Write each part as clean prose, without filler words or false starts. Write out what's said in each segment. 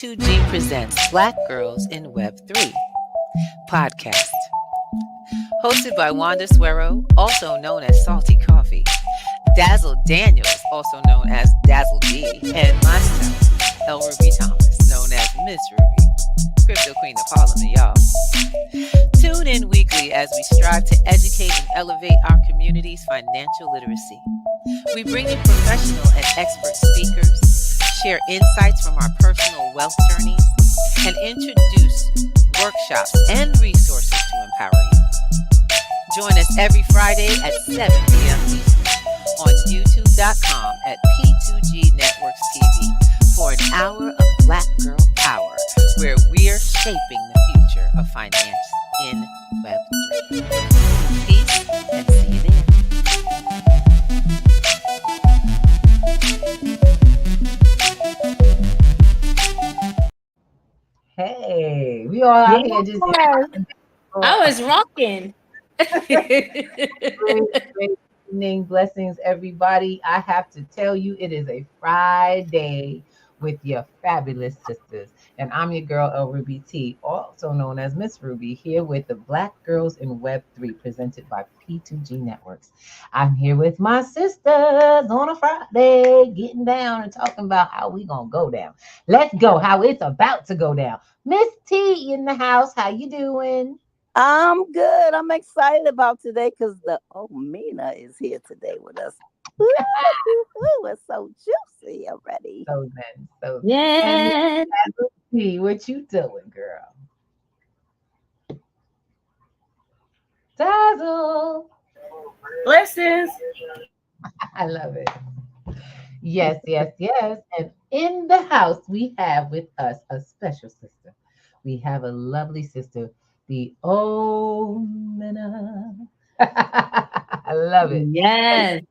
P2G presents Black Girls in Web3 podcast, hosted by Wanda SUERO, also known as Salty Coffee, Dazzle Daniels, also known as Dazzle D, and myself, Elruby Thomas, known as Miss Ruby, Crypto Queen of Harlem, y'all. Tune in weekly as we strive to educate and elevate our community's financial literacy. We bring you professional and expert speakers, share insights from our personal wealth journeys, and introduce workshops and resources to empower you. Join us every Friday at 7 p.m. Eastern on youtube.com at P2G Networks TV for an hour of Black Girl Power, where we're shaping the future of finance in Web3. Peace, and see you there. Hey, we all out here just. I was rocking. Great evening, blessings, everybody. I have to tell you, it is a Friday with your fabulous sisters, and I'm your girl Elruby T, also known as Miss Ruby, here with the Black Girls in Web3, presented by P2G Networks. I'm here with my sisters on a Friday, getting down and talking about how we gonna go down. Let's go, how it's about to go down. Miss T in the house, how you doing? I'm good. I'm excited about today because the Omena is here today with us. It's so juicy already. So Yeah. T, what you doing, girl? Dazzle. Blessings. I love it. Yes. And in the house, we have with us a special sister. We have a lovely sister, the Omena. I love it. Yes.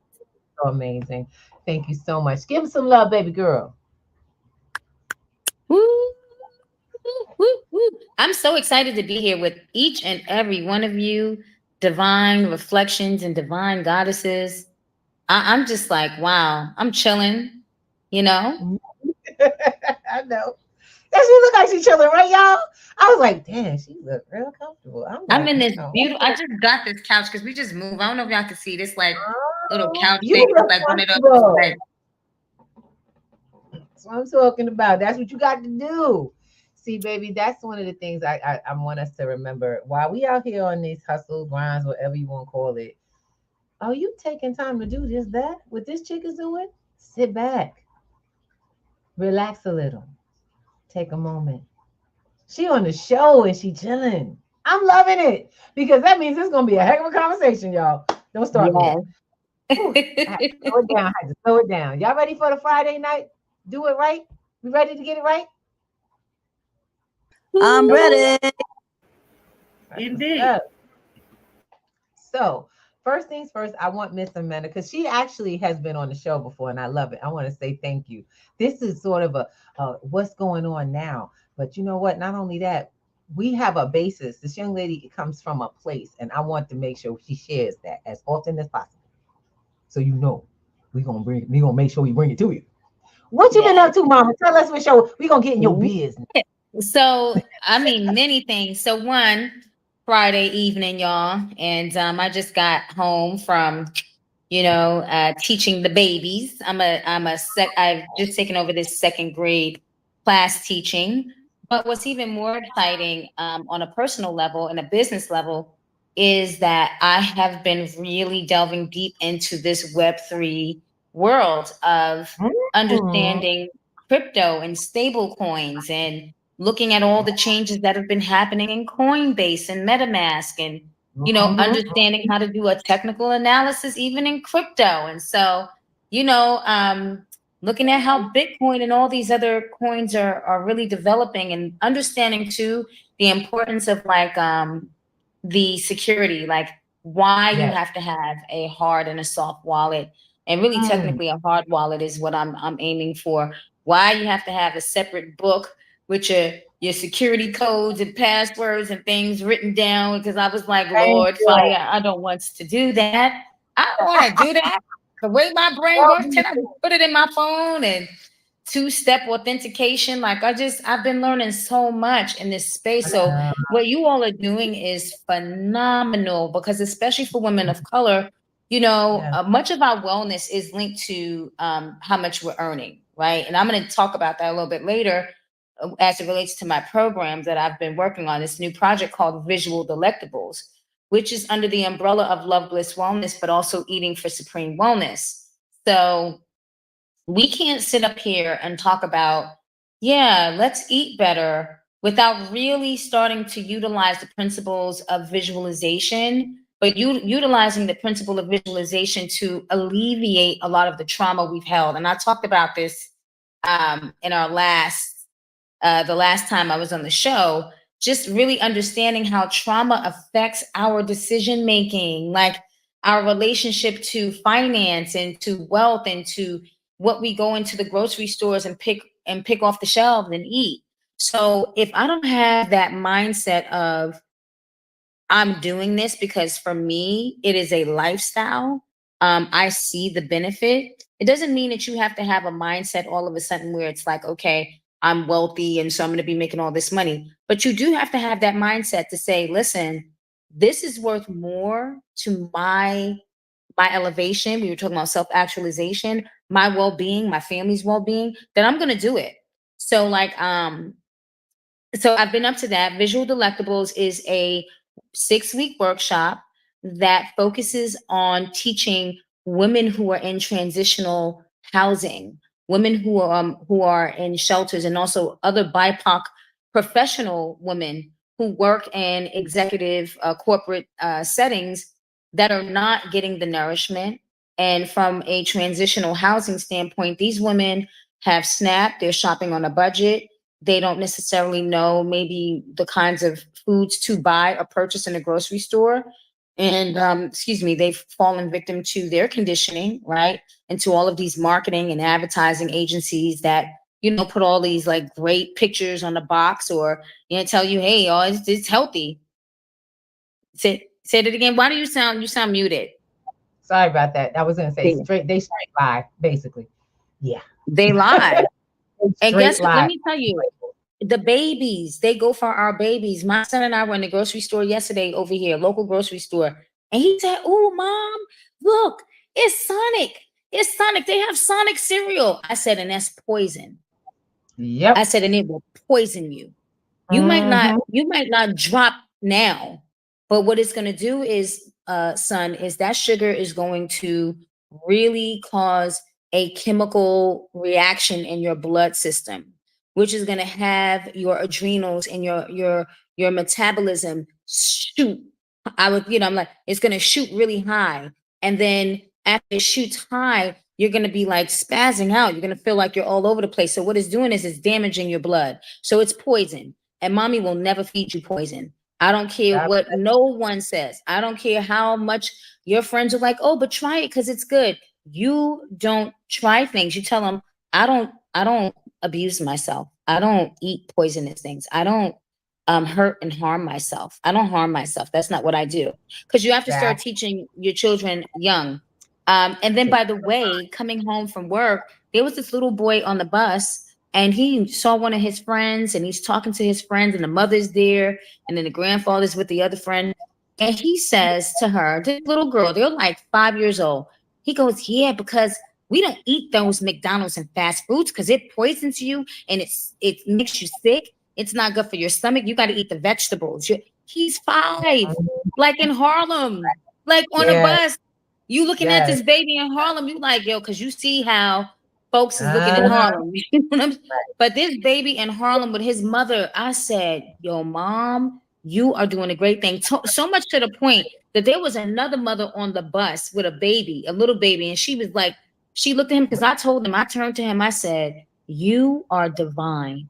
So amazing. Thank you so much. Give us some love, baby girl. Woo, woo, woo. I'm so excited to be here with each and every one of you, divine reflections and divine goddesses. I'm just like, wow, I'm chilling, you know? I know. And she look like she's chilling, right, y'all? I was like, damn, she look real comfortable. I'm in this beautiful, I just got this couch because we just moved. I don't know if y'all can see this like little couch you thing. look Like one of those. comfortable. Like, That's what I'm talking about. That's what you got to do. See, baby, that's one of the things I want us to remember. While we out here on these hustle grinds, whatever you want to call it, are you taking time to do just that? What this chick is doing? Sit back. Relax a little. Take a moment. She on the show and she chilling. I'm loving it because that means it's gonna be a heck of a conversation, y'all. Don't start me. Ooh, I had to slow it down. Y'all ready for the Friday night? Do it right? We ready to get it right? I'm ready. Indeed. So, first things first, I want Miss Omena, because she actually has been on the show before and I love it. I want to say thank you. This is sort of a what's going on now. But you know what? Not only that, we have a basis. This young lady comes from a place, and I want to make sure she shares that as often as possible. So you know, we're gonna make sure we bring it to you. What you been up to, Mama? Tell us what show we gonna get in your business. So, I mean, many things. So one Friday evening, y'all, and I just got home from, teaching the babies. I've just taken over this second grade class teaching. But what's even more exciting on a personal level and a business level is that I have been really delving deep into this Web3 world of understanding crypto and stable coins and looking at all the changes that have been happening in Coinbase and MetaMask and, understanding how to do a technical analysis even in crypto. And so, looking at how Bitcoin and all these other coins are really developing and understanding too the importance of like the security, like why you have to have a hard and a soft wallet. And really technically a hard wallet is what I'm aiming for. Why you have to have a separate book with your security codes and passwords and things written down, because I was like, Lord, fire, I don't want to do that. I don't want to do that. The way my brain works, can I put it in my phone and two-step authentication. Like I've been learning so much in this space. So what you all are doing is phenomenal, because especially for women of color, you know, much of our wellness is linked to how much we're earning, right? And I'm going to talk about that a little bit later as it relates to my program that I've been working on, this new project called Visual Delectables, which is under the umbrella of Love Bliss Wellness, but also Eating for Supreme Wellness. So we can't sit up here and talk about, yeah, let's eat better without really starting to utilize the principles of visualization, but utilizing the principle of visualization to alleviate a lot of the trauma we've held. And I talked about this in our the last time I was on the show, just really understanding how trauma affects our decision making, like our relationship to finance and to wealth and to what we go into the grocery stores and pick off the shelves and eat. So if I don't have that mindset of I'm doing this because for me it is a lifestyle, I see the benefit. It doesn't mean that you have to have a mindset all of a sudden where it's like, okay, I'm wealthy and so I'm going to be making all this money. But you do have to have that mindset to say, listen, this is worth more to my elevation. We were talking about self-actualization, my well-being, my family's well-being, then I'm going to do it. So like, so I've been up to that. Visual Delectables is a 6-week workshop that focuses on teaching women who are in transitional housing, women who are in shelters, and also other BIPOC professional women who work in executive corporate settings that are not getting the nourishment. And from a transitional housing standpoint, these women have SNAP, they're shopping on a budget. They don't necessarily know maybe the kinds of foods to buy or purchase in a grocery store. And they've fallen victim to their conditioning, right? And to all of these marketing and advertising agencies that, you know, put all these like great pictures on the box, or, you know, tell you, hey, oh, it's healthy. Say it again. Why do you sound muted? Sorry about that. I was gonna say they straight lie, basically. Yeah. They lie. And guess what? lie. Let me tell you, the babies, they go for our babies. My son and I were in the grocery store yesterday over here, local grocery store. And he said, oh, Mom, look, it's Sonic. It's Sonic. They have Sonic cereal. I said, and that's poison. Yep. I said, and it will poison you. You might not drop now, but what it's going to do is, son, is that sugar is going to really cause a chemical reaction in your blood system, which is going to have your adrenals and your metabolism shoot. I'm like, it's going to shoot really high. And then after it shoots high, you're going to be like spazzing out. You're going to feel like you're all over the place. So what it's doing is it's damaging your blood. So it's poison. And mommy will never feed you poison. I don't care what no one says. I don't care how much your friends are like, oh, but try it because it's good. You don't try things. You tell them, I don't abuse myself. I don't eat poisonous things. I don't hurt and harm myself. I don't harm myself. That's not what I do. Because you have to start teaching your children young. And then, by the way, coming home from work, there was this little boy on the bus, and he saw one of his friends, and he's talking to his friends, and the mother's there, and then the grandfather's with the other friend. And he says to her, this little girl, they're like 5 years old. He goes, yeah, because we don't eat those McDonald's and fast foods because it poisons you and it makes you sick. It's not good for your stomach. You got to eat the vegetables. He's 5, like in Harlem, like on a bus. You looking at this baby in Harlem, you like, yo, because you see how folks is looking in Harlem. But this baby in Harlem with his mother, I said, yo, Mom, you are doing a great thing. So much to the point that there was another mother on the bus with a baby, a little baby. And she was like, she looked at him because I told him, I turned to him, I said, you are divine.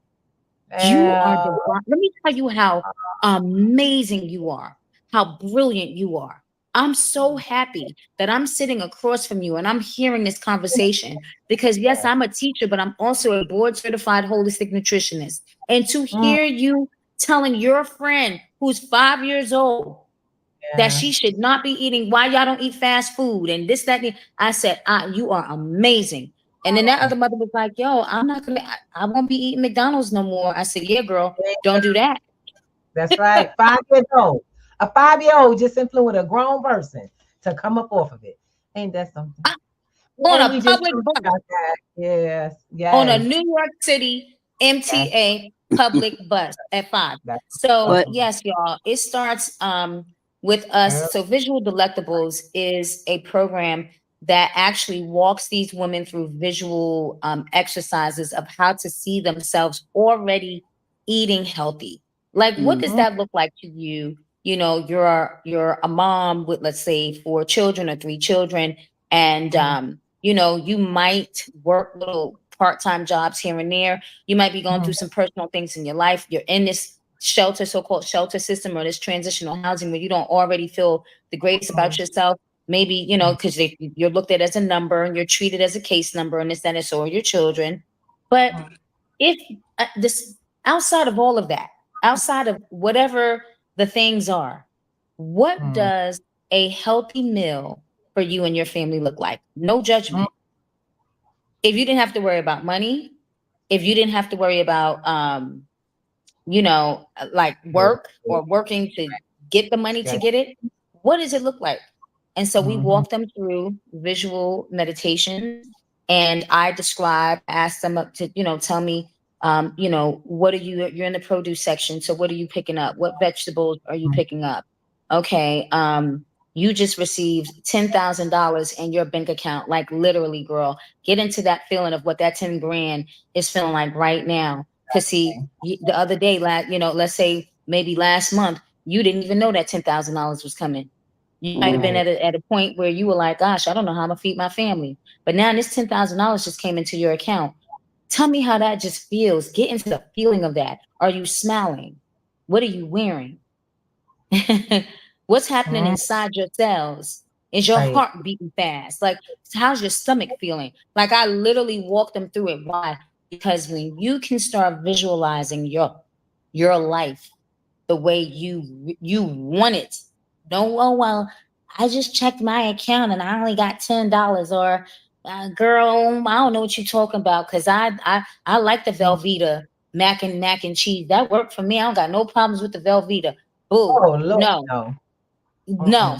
You are divine. Let me tell you how amazing you are, how brilliant you are. I'm so happy that I'm sitting across from you and I'm hearing this conversation because yes, I'm a teacher, but I'm also a board certified holistic nutritionist. And to hear you telling your friend who's 5 years old that she should not be eating, why y'all don't eat fast food and this, that, and I said, you are amazing. And then that other mother was like, yo, I won't be eating McDonald's no more. I said, yeah, girl, don't do that. That's right. 5 years old. A 5-year-old just influenced a grown person to come up off of it. Ain't that something? On And a we just public talked bus. about that. Yes. Yes. On a New York City MTA public bus at 5. So But- yes, y'all, it starts with us. Girl. So Visual Delectables is a program that actually walks these women through visual exercises of how to see themselves already eating healthy. Like, what does that look like to you? You know, you're a mom with, let's say, 4 children or 3 children, and you know, you might work little part-time jobs here and there. You might be going through some personal things in your life. You're in this shelter, so-called shelter system, or this transitional housing where you don't already feel the greatest about yourself. Maybe, you know, because you're looked at as a number and you're treated as a case number, and this, that, and so are your children. But if this, outside of all of that, outside of whatever the things are, what does a healthy meal for you and your family look like? No judgment. If you didn't have to worry about money, if you didn't have to worry about you know, like work or working to get the money to get it, what does it look like? And so we walk them through visual meditations, and I ask them to, you know, tell me, you know, what are you're in the produce section. So what are you picking up? What vegetables are you picking up? Okay. You just received $10,000 in your bank account. Like, literally, girl, get into that feeling of what that 10 grand is feeling like right now. Cause see, the other day, you know, let's say maybe last month, you didn't even know that $10,000 was coming. You might have been at a point where you were like, gosh, I don't know how I'm gonna feed my family. But now this $10,000 just came into your account. Tell me how that just feels. Get into the feeling of that. Are you smiling? What are you wearing? What's happening inside your cells? Is your heart beating fast? Like, how's your stomach feeling? Like, I literally walk them through it. Why? Because when you can start visualizing your life the way you want it, don't, oh well, I just checked my account and I only got $10, or girl, I don't know what you're talking about, because I like the Velveeta mac and cheese. That worked for me. I don't got no problems with the Velveeta. Boo. Oh, Lord, No.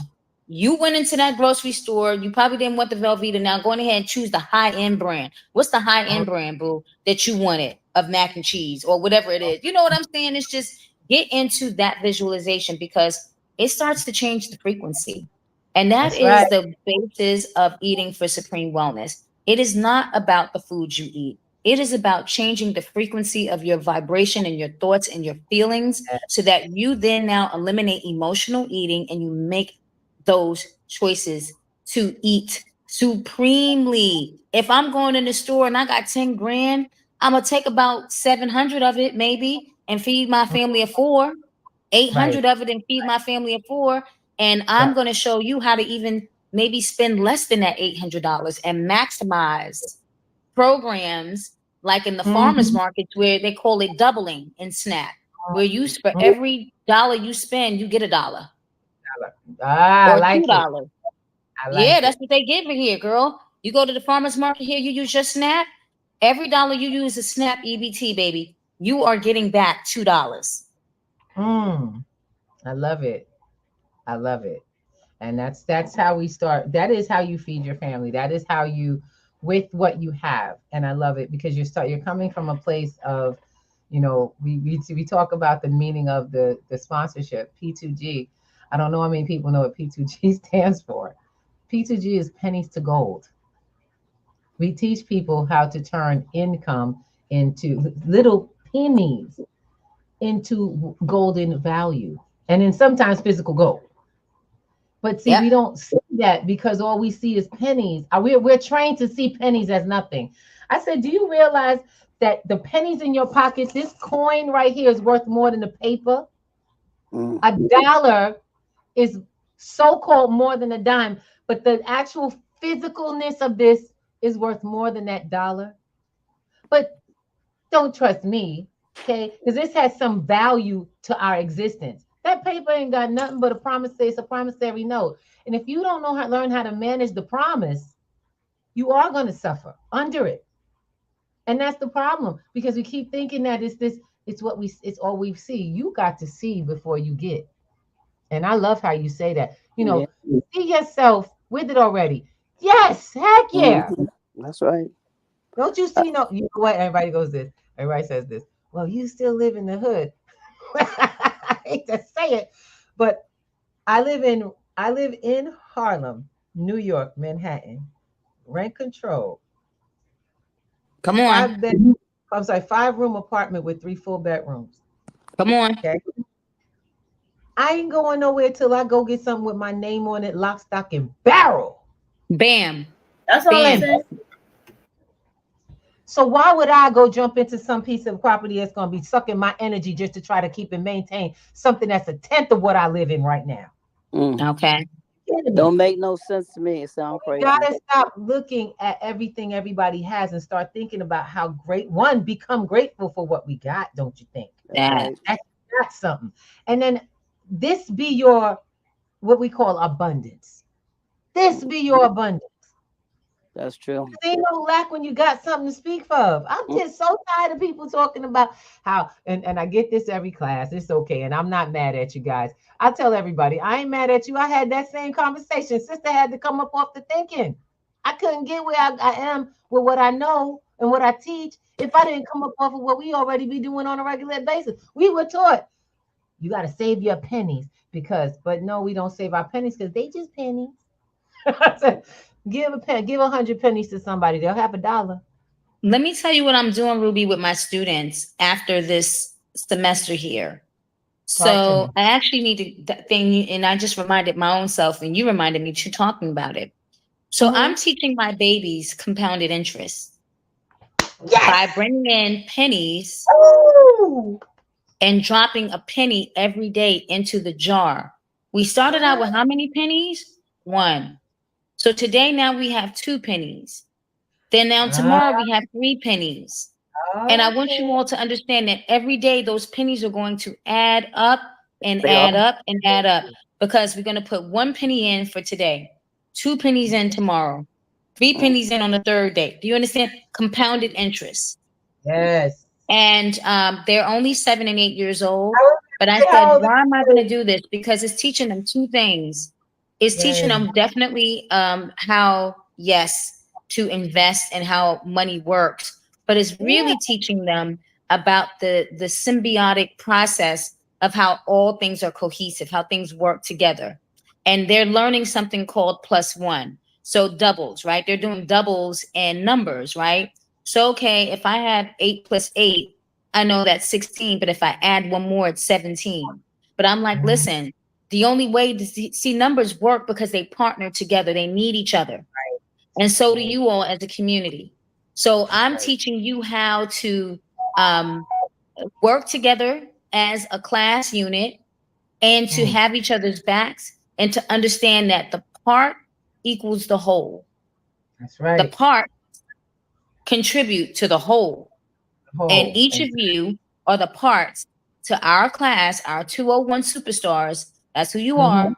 You went into that grocery store. You probably didn't want the Velveeta. Now go ahead and choose the high-end brand. What's the high-end brand, boo, that you wanted of mac and cheese or whatever it is? You know what I'm saying? It's just get into that visualization, because it starts to change the frequency. And that is the basis of eating for supreme wellness. It is not about the food you eat. It is about changing the frequency of your vibration and your thoughts and your feelings, so that you then now eliminate emotional eating and you make those choices to eat supremely. If I'm going in the store and I got 10 grand, I'm going to take about 700 of it maybe and feed my family of 4, 800 of it and feed my family of 4. And I'm going to show you how to even maybe spend less than that $800 and maximize programs like in the farmers markets, where they call it doubling in SNAP, where you for every dollar you spend, you get $1 or $2. Yeah, that's what they give it here, girl. You go to the farmers market here, you use your SNAP. Every dollar you use is SNAP EBT, baby. You are getting back $2. I love it. I love it. And that's how we start. That is how you feed your family. That is how you, with what you have. And I love it, because you're coming from a place of, you know, we talk about the meaning of the sponsorship, P2G. I don't know how many people know what P2G stands for. P2G is pennies to gold. We teach people how to turn income into little pennies into golden value, and then sometimes physical gold. But see, we don't see that, because all we see is pennies. We're trained to see pennies as nothing. I said, do you realize that the pennies in your pocket, this coin right here, is worth more than the paper? A dollar is so-called more than a dime, but the actual physicalness of this is worth more than that dollar. But don't trust me, okay? Because this has some value to our existence. That paper ain't got nothing but a promise. It's a promissory note. And if you don't learn how to manage the promise, you are going to suffer under it. And that's the problem, because we keep thinking that it's all we see. You got to see before you get. And I love how you say that. See yourself with it already. Yes, heck yeah. That's right. Don't you see? No, you know what? Everybody goes this. Everybody says this. Well, you still live in the hood. I hate to say it, but I live in Harlem, New York, Manhattan, rent control. Come on. 5-room apartment with 3 full bedrooms. Come on. Okay. I ain't going nowhere till I go get something with my name on it, lock, stock, and barrel. Bam. That's all I'm saying. So why would I go jump into some piece of property that's going to be sucking my energy just to try to keep and maintain something that's a tenth of what I live in right now? Okay. Don't make no sense to me. It sounds crazy. You gotta stop looking at everything everybody has and start thinking about how become grateful for what we got. Don't you think? That's something. And then this be your, what we call abundance. This be your abundance. That's true. There ain't no lack when you got something to speak of. I'm just so tired of people talking about how, and I get this every class. It's okay. And I'm not mad at you guys. I tell everybody, I ain't mad at you. I had that same conversation. Sister had to come up off the thinking. I couldn't get where I am with what I know and what I teach if I didn't come up off of what we already be doing on a regular basis. We were taught, you got to save your pennies but no, we don't save our pennies because they just pennies. Give 100 pennies to somebody. They'll have $1. Let me tell you what I'm doing, Ruby, with my students after this semester here. So I actually need to thing, and I just reminded my own self, and you reminded me to talking about it. So I'm teaching my babies compounded interest by bringing in pennies and dropping a penny every day into the jar. We started out with how many pennies? 1. So today now we have 2 pennies. Then now tomorrow we have 3 pennies. And I want you all to understand that every day those pennies are going to add up and add up and add up, because we're going to put 1 penny in for today, 2 pennies in tomorrow, 3 pennies in on the 3rd day. Do you understand? Compounded interest. Yes. And they're only 7 and 8 years old. But I said, why am I going to do this? Because it's teaching them 2 things. It's teaching them definitely how, to invest and how money works. But it's really teaching them about the symbiotic process of how all things are cohesive, how things work together. And they're learning something called +1. So doubles, right? They're doing doubles and numbers, right? So, okay, if I have 8 + 8, I know that's 16. But if I add 1 more, it's 17. But I'm like, listen, the only way to see numbers work because they partner together. They need each other. Right. And so do you all as a community. So I'm teaching you how to work together as a class unit and to have each other's backs and to understand that the part equals the whole. That's right. The parts contribute to the whole. And each of you are the parts to our class, our 201 superstars. That's who you are.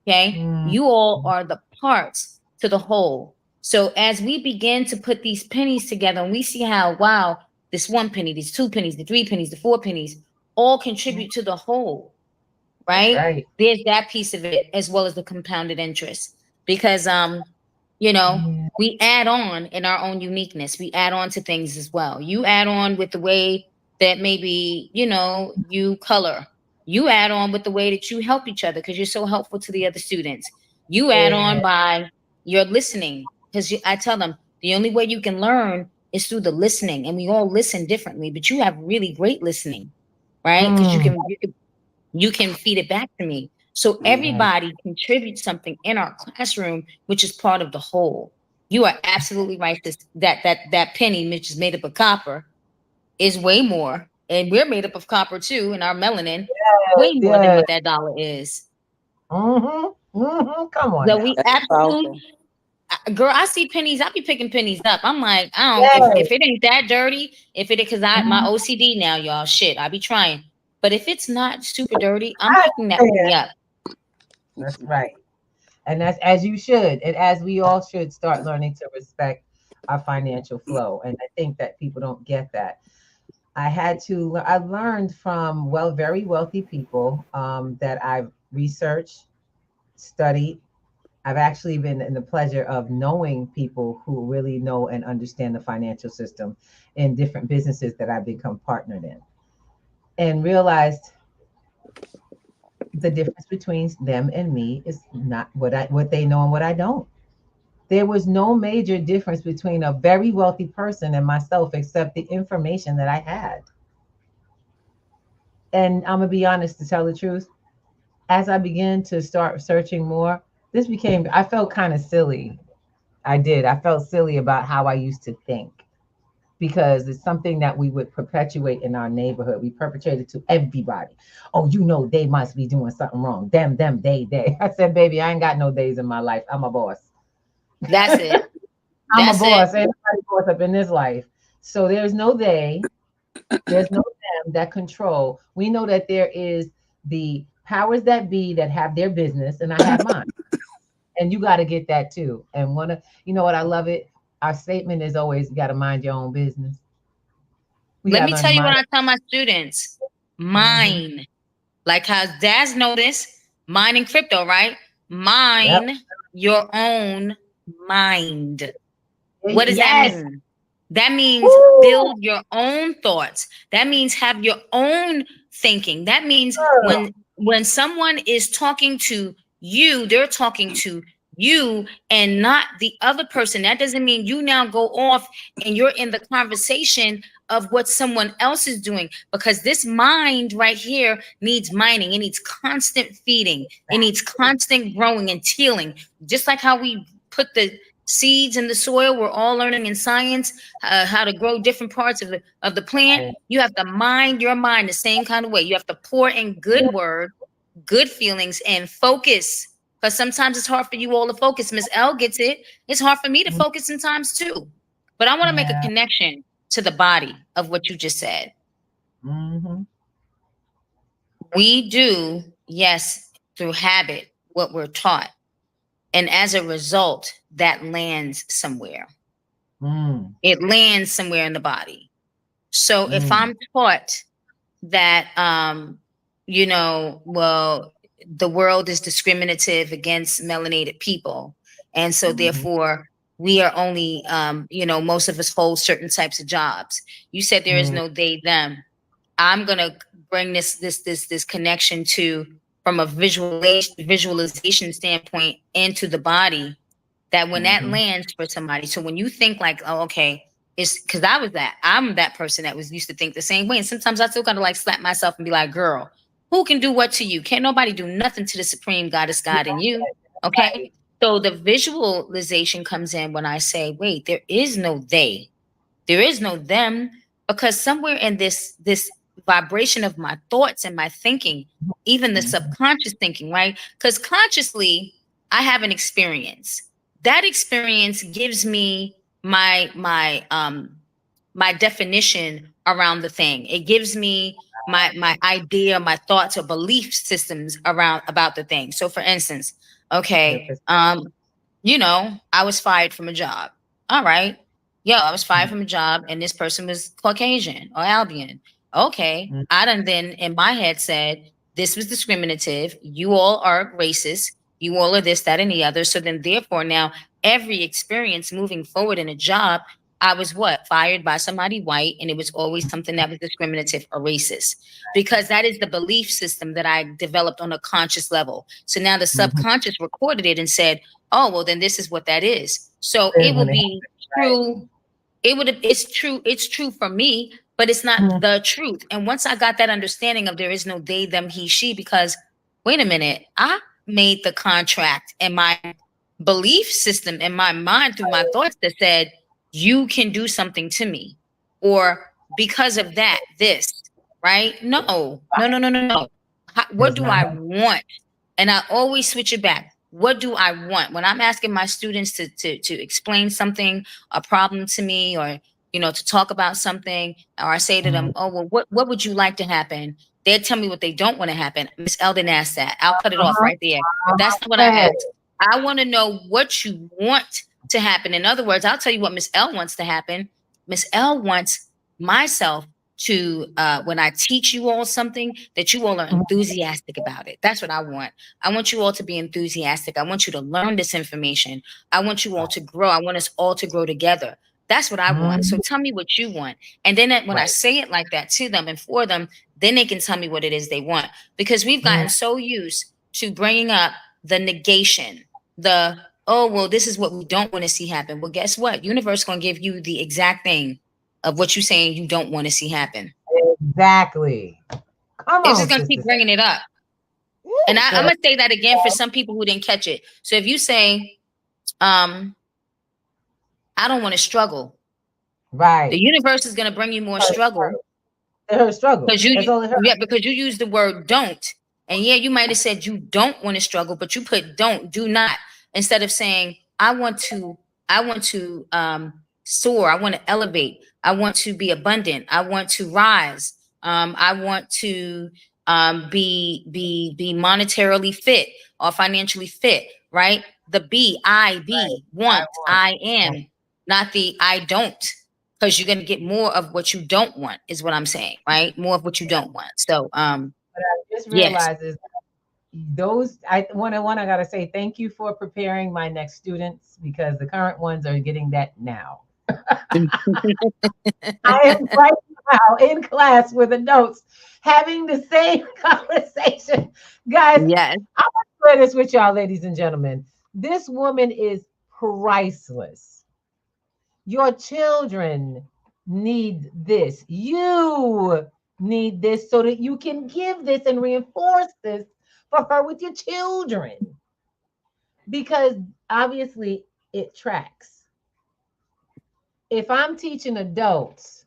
Okay. You all are the parts to the whole. So as we begin to put these pennies together and we see how, wow, this 1 penny, these 2 pennies, the 3 pennies, the 4 pennies, all contribute to the whole, right? There's that piece of it, as well as the compounded interest, because, we add on in our own uniqueness. We add on to things as well. You add on with the way that maybe, you color. You add on with the way that you help each other because you're so helpful to the other students. You add on by your listening, because I tell them the only way you can learn is through the listening, and we all listen differently, but you have really great listening, right? Because you can feed it back to me. So everybody contributes something in our classroom, which is part of the whole. You are absolutely right. That penny, which is made up of copper, is way more. And we're made up of copper too, and our melanin, way more than what that dollar is. Come on. So we absolutely, girl, I see pennies. I be picking pennies up. I'm like, I don't. If it ain't that dirty, because my OCD now, y'all, shit, I be trying. But if it's not super dirty, I'm picking that penny up. That's right. And that's as you should, and as we all should start learning to respect our financial flow. And I think that people don't get that. I learned from very wealthy people that I've researched, studied. I've actually been in the pleasure of knowing people who really know and understand the financial system in different businesses that I've become partnered in, and realized the difference between them and me is not what they know and what I don't. There was no major difference between a very wealthy person and myself except the information that I had. And I'm gonna be honest, to tell the truth, as I began to start searching more, I felt kind of silly. I felt silly about how I used to think, because it's something that we would perpetuate in our neighborhood. We perpetrated to everybody. Oh, they must be doing something wrong. Them, they. I said, baby, I ain't got no days in my life. I'm a boss. That's it. I'm a boss. Ain't nobody boss up in this life. So there's no they, there's no them that control. We know that there is the powers that be that have their business, and I have mine. And you got to get that too. And you know what? I love it. Our statement is always, you got to mind your own business. Let me tell you what I tell my students. Mine. Like how Daz know this, mining crypto, right? Mine your own mind. What does that mean? That means build your own thoughts. That means have your own thinking. That means when someone is talking to you, they're talking to you and not the other person. That doesn't mean you now go off and you're in the conversation of what someone else is doing, because this mind right here needs mining. It needs constant feeding. It needs constant growing and tilling. Just like how we put the seeds in the soil, we're all learning in science how to grow different parts of the plant. You have to mind your mind the same kind of way. You have to pour in good word, good feelings, and focus. Because sometimes it's hard for you all to focus. Miss L gets it. It's hard for me to focus sometimes too. But I want to make a connection to the body of what you just said. We do, yes, through habit, what we're taught. And as a result, that lands somewhere. It lands somewhere in the body. So if I'm taught that, the world is discriminative against melanated people, and so therefore we are only, most of us hold certain types of jobs. You said there is no they, them. I'm going to bring this connection to, from a visualization standpoint, into the body, that when that lands for somebody. So when you think like, oh, okay, it's because I'm that person that was used to think the same way. And sometimes I still kind of like slap myself and be like, girl, who can do what to you? Can't nobody do nothing to the supreme goddess God in you. Okay. So the visualization comes in when I say, wait, there is no they, there is no them, because somewhere in this vibration of my thoughts and my thinking, even the subconscious thinking, right? Because consciously, I have an experience. That experience gives me my definition around the thing. It gives me my idea, my thoughts or belief systems about the thing. So for instance, okay, I was fired from a job. All right. I was fired from a job and this person was Caucasian or Albion. Okay. I then in my head said, this was discriminative. You all are racist. You all are this, that, and the other. So then therefore now every experience moving forward in a job, I was fired by somebody white, and it was always something that was discriminative or racist, because that is the belief system that I developed on a conscious level. So now the subconscious recorded it and said, oh, well, then this is what that is. So it will be true. It's true for me, but it's not the truth. And once I got that understanding of there is no they, them, he, she, because wait a minute, I made the contract and my belief system in my mind through my thoughts that said, you can do something to me, or because of that, this, right? No. What do I want? And I always switch it back. What do I want? When I'm asking my students to explain something, a problem to me, or, to talk about something, or I say to them, oh, well, what would you like to happen? They'll tell me what they don't want to happen. Miss Eldon asked that. I'll cut it off right there. That's not what I asked. I want to know what you want to happen. In other words, I'll tell you what Miss L wants to happen. Miss L wants myself to, when I teach you all something, that you all are enthusiastic about it. That's what I want. I want you all to be enthusiastic. I want you to learn this information. I want you all to grow. I want us all to grow together. That's what I want. So tell me what you want. And then when I say it like that to them and for them, then they can tell me what it is they want. Because we've gotten so used to bringing up the negation, the, oh, well, this is what we don't want to see happen. Well, guess what? Universe going to give you the exact thing of what you're saying you don't want to see happen. Exactly. Come They're on, just going to keep bringing it up. And I'm going to say that again for some people who didn't catch it. So if you say, I don't want to struggle. Right. The universe is going to bring you more struggle. Her struggle. Because you use the word don't. And yeah, you might have said you don't want to struggle, but you put don't, do not, instead of saying, I want to soar. I want to elevate. I want to be abundant. I want to rise. I want to be monetarily fit or financially fit, right? The be, I be, want, I am, not the I don't, because you're going to get more of what you don't want, is what I'm saying, right? More of what you don't want. So, but I just realized is those, I gotta say thank you for preparing my next students, because the current ones are getting that now. I am right now in class with the notes, having the same conversation. Guys, yes. I want to share this with y'all, ladies and gentlemen. This woman is priceless. Your children need this. You need this so that you can give this and reinforce this for her with your children. Because obviously it tracks. If I'm teaching adults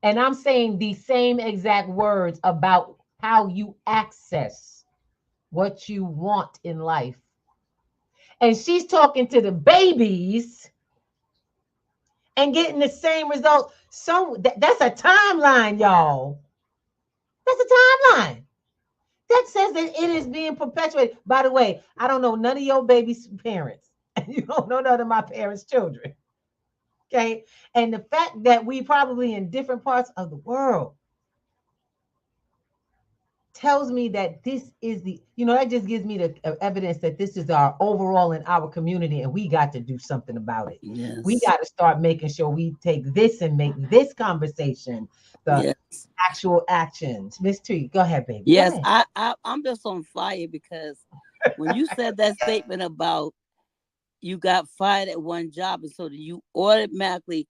and I'm saying the same exact words about how you access what you want in life, and she's talking to the babies and getting the same result, so that's a timeline, y'all. That's a timeline. That says that it is being perpetuated. By the way, I don't know none of your baby's parents, and you don't know none of my parents' children. Okay. And the fact that we probably in different parts of the world tells me that this is that just gives me the evidence that this is our overall in our community, and we got to do something about it. Yes. We got to start making sure we take this and make this conversation the actual actions. Miss T, go ahead, baby. Yes, ahead. I'm just on fire, because when you said that statement about you got fired at one job, and so you automatically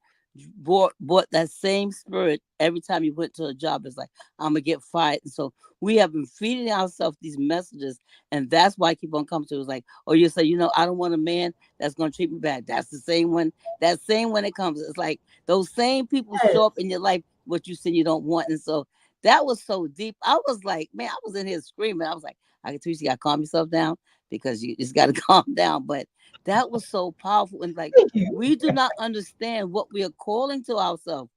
bought that same spirit every time you went to a job. It's like, I'm gonna get fired. And so we have been feeding ourselves these messages, and that's why I keep on coming to it. It's like, oh, you say, I don't want a man that's gonna treat me bad. That's the same one. That same when it comes. It's like those same people show up in your life what you said you don't want. And so that was so deep. I was like, man, I was in here screaming. I was like, I can tell you gotta calm yourself down, because you just gotta calm down. But that was so powerful. And like, we do not understand what we are calling to ourselves.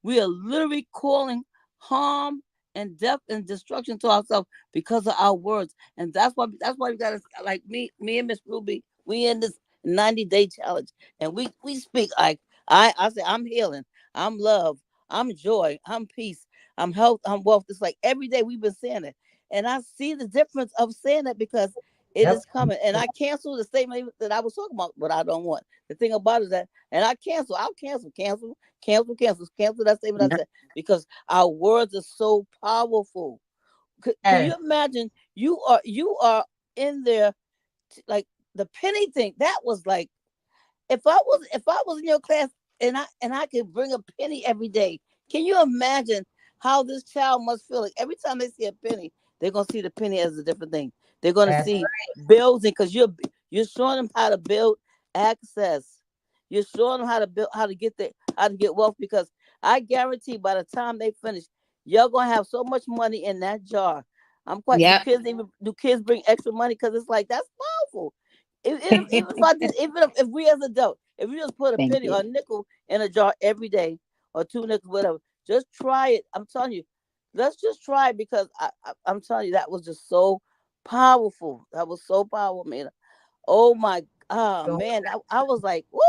We are literally calling harm and death and destruction to ourselves because of our words. And that's why we got to, like me and Miss Ruby, we in this 90-day challenge, and we speak like, I say, I'm healing, I'm love, I'm joy, I'm peace, I'm health, I'm wealth. It's like every day we've been saying it. And I see the difference of saying it, because it is coming. And I cancel the statement that I was talking about, what I don't want. The thing about it is that, and I'll cancel that statement I said, because our words are so powerful. Can you imagine, you are in there, like the penny thing, that was like, if I was in your class and I could bring a penny every day, can you imagine how this child must feel? Like every time they see a penny, they're going to see the penny as a different thing. They're going to see building, because you're showing them how to build access. You're showing them how to get wealth, because I guarantee by the time they finish, you're going to have so much money in that jar. I'm quite do kids bring extra money? Because it's like, that's powerful. Even if we as adults, if you just put a penny or a nickel in a jar every day, or 2 nickels, whatever, just try it. I'm telling you, let's just try it, because I'm telling you, that was just so powerful. That was so powerful, man. Oh my, Oh Go. man, I was like, woo,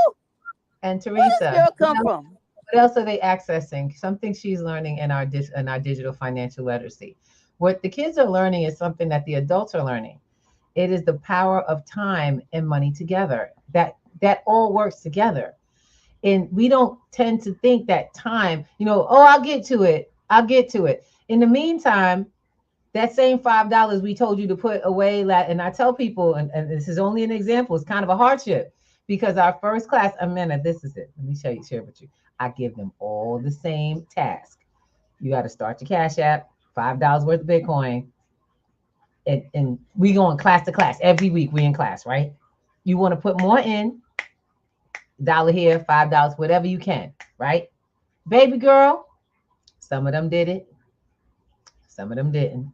And where this Teresa, girl come from? what else are they accessing? Something she's learning in our digital financial literacy. What the kids are learning is something that the adults are learning. It is the power of time and money together. That all works together. And we don't tend to think that time, oh, I'll get to it. I'll get to it. In the meantime, that same $5 we told you to put away, and I tell people, and this is only an example, it's kind of a hardship because our first class, Omena, this is it. Let me share with you. I give them all the same task. You got to start your Cash App, $5 worth of Bitcoin. And we go in class to class. Every week we in class, right? You want to put more in, $1 here, $5, whatever you can, right? Baby girl, some of them did it. Some of them didn't.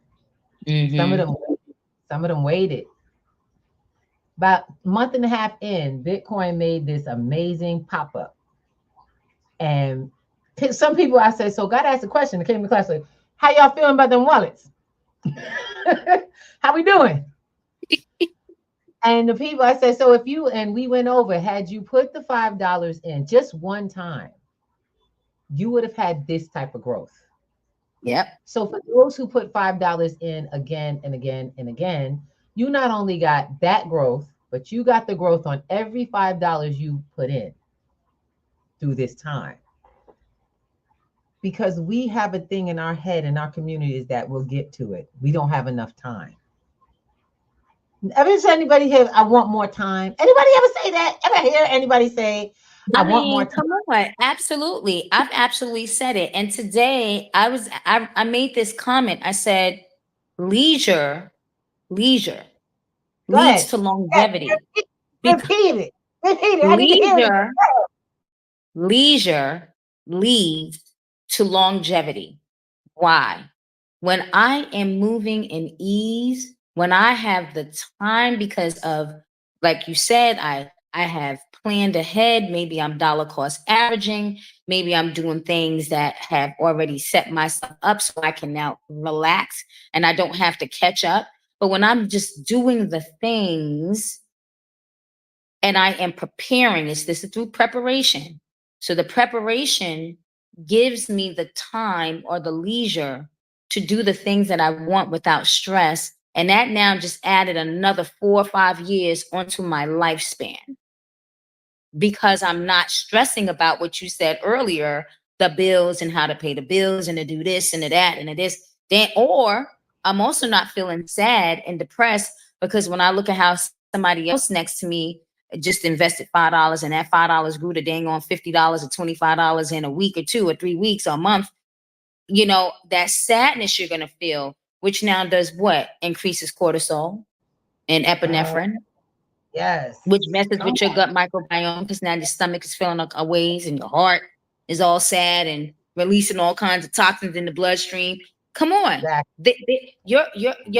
Mm-hmm. Some of them waited. About a month and a half in, Bitcoin made this amazing pop-up. And some people, I said, so God asked a question. They came to class like, how y'all feeling about them wallets? How we doing? And the people, I said, so if you, and we went over, had you put the $5 in just one time, you would have had this type of growth. Yep. So for those who put $5 in again and again and again, you not only got that growth, but you got the growth on every $5 you put in through this time. Because we have a thing in our head in our communities that we'll get to it. We don't have enough time. Ever said anybody here, I want more time? Anybody ever say that? Ever hear anybody say, I want more time? Come on. Absolutely. I've absolutely said it. And today I made this comment. I said, leisure Go leads ahead. to longevity. Repeat it. I need to hear it. Leisure leads to longevity. Why? When I am moving in ease, when I have the time because of, like you said, I have planned ahead. Maybe I'm dollar cost averaging. Maybe I'm doing things that have already set myself up so I can now relax and I don't have to catch up. But when I'm just doing the things and I am preparing, this is through preparation. So the preparation gives me the time or the leisure to do the things that I want without stress. And that now just added another 4 or 5 years onto my lifespan because I'm not stressing about what you said earlier, the bills and how to pay the bills and to do this and to that and to this. Then, or I'm also not feeling sad and depressed because when I look at how somebody else next to me just invested $5 and that $5 grew to dang on $50 or $25 in a week or 2 or 3 weeks or a month, that sadness you're going to feel, which now does what? Increases cortisol and epinephrine. Yes. Which messes with your gut microbiome because now your stomach is feeling a ways and your heart is all sad and releasing all kinds of toxins in the bloodstream. Come on. Exactly.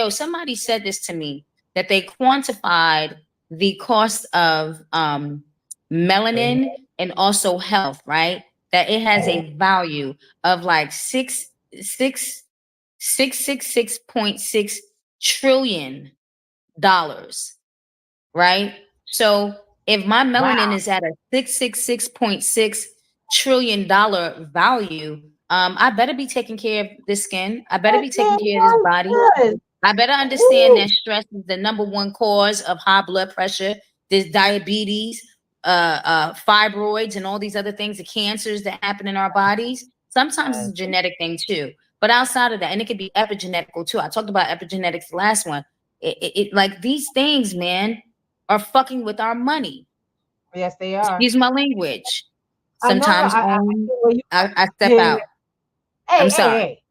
Somebody said this to me that they quantified the cost of melanin and also health, right? That it has a value of like 666.6 trillion dollars, right? So if my melanin is at a $666.6 trillion value, I better be taking care of this skin. I better be taking care of this body. I better understand that stress is the number one cause of high blood pressure, there's diabetes, fibroids, and all these other things, the cancers that happen in our bodies. Sometimes it's a genetic thing too. But outside of that, and it could be epigenetical too. I talked about epigenetics the last one. It like these things, man, are fucking with our money. Yes, they are. Excuse my language. I know. Sometimes I step out. Hey, I'm sorry. Hey.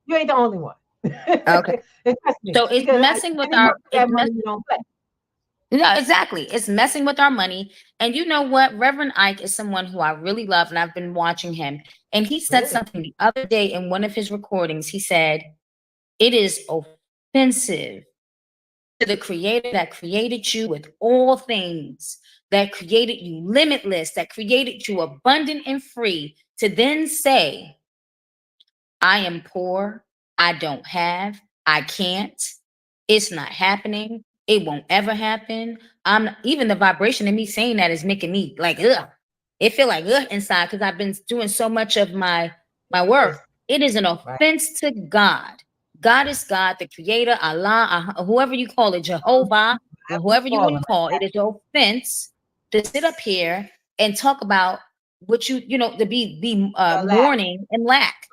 You ain't the only one. Okay. So it's messing with our No, exactly. It's messing with our money. And you know what? Reverend Ike is someone who I really love, and I've been watching him. And he said something the other day in one of his recordings. He said, it is offensive to the creator that created you with all things, that created you limitless, that created you abundant and free, to then say, I am poor, I don't have, I can't, it's not happening, It won't ever happen. Even the vibration of me saying that is making me like, ugh. It feel like ugh inside because I've been doing so much of my work. It is an Right. offense to God. God is God, the creator, Allah, whoever you call it, Jehovah, or whoever you want to call it. It is an offense to sit up here and talk about what you know, to be mourning and lack.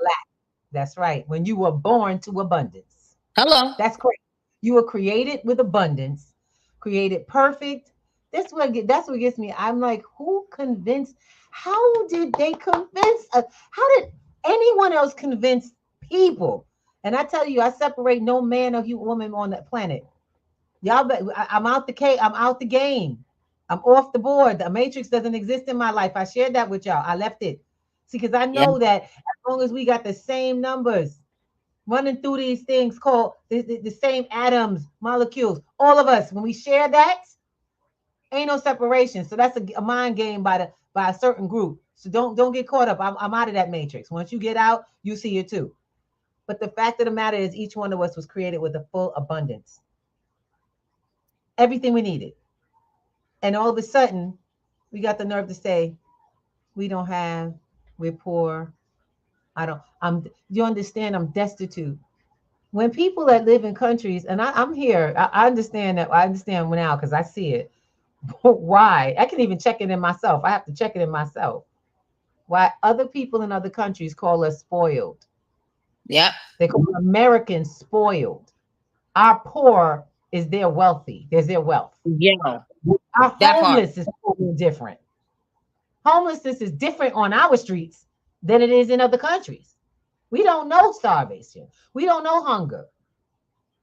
That's right. When you were born to abundance. Hello. That's correct. You were created with abundance, created perfect. That's what gets me. I'm like, who convinced? How did they convince us? How did anyone else convince people? And I tell you, I separate no man or woman on that planet. Y'all, I'm out the cake. I'm out the game. I'm off the board. The matrix doesn't exist in my life. I shared that with y'all. I left it. See, because I know that as long as we got the same numbers running through these things called the same atoms, molecules, all of us, when we share that, ain't no separation. So that's a mind game by a certain group. So don't get caught up. I'm out of that matrix. Once you get out, you see it too. But the fact of the matter is, each one of us was created with a full abundance. Everything we needed. And all of a sudden, we got the nerve to say, we don't have, we're poor. You understand, I'm destitute. When people that live in countries, and I'm here, I understand that. I understand now because I see it. Why? I can even check it in myself. I have to check it in myself. Why other people in other countries call us spoiled. Yep. They call Americans spoiled. Our poor is their wealthy. There's their wealth. Yeah. Our homeless is totally different. Homelessness is different on our streets than it is in other countries. We don't know starvation. We don't know hunger.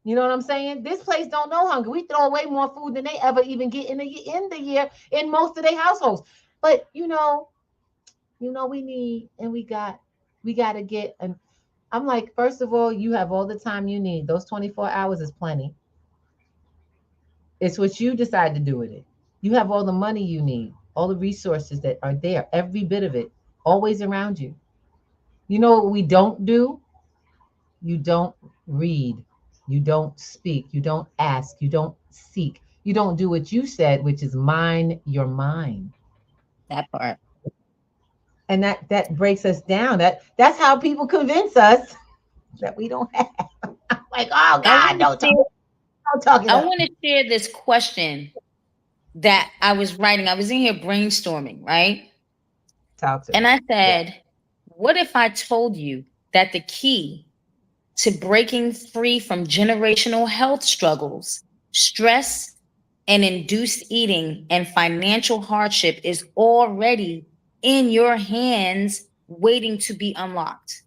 You know what I'm saying? This place don't know hunger. We throw away more food than they ever even get in the year in most of their households. But we need, and we got to get. And I'm like, first of all, you have all the time you need. Those 24 hours is plenty. It's what you decide to do with it. You have all the money you need, all the resources that are there, every bit of it, always around you. You know what we don't do? You don't read. You don't speak. You don't ask. You don't seek. You don't do what you said, which is mind your mind. That part. And that breaks us down. That's how people convince us that we don't have. I'm like, oh God, don't talk it I up. want to share this question that I was writing. I was in here brainstorming, right? Talk to and me. I said, what if I told you that the key to breaking free from generational health struggles, stress, and induced eating and financial hardship is already in your hands, waiting to be unlocked?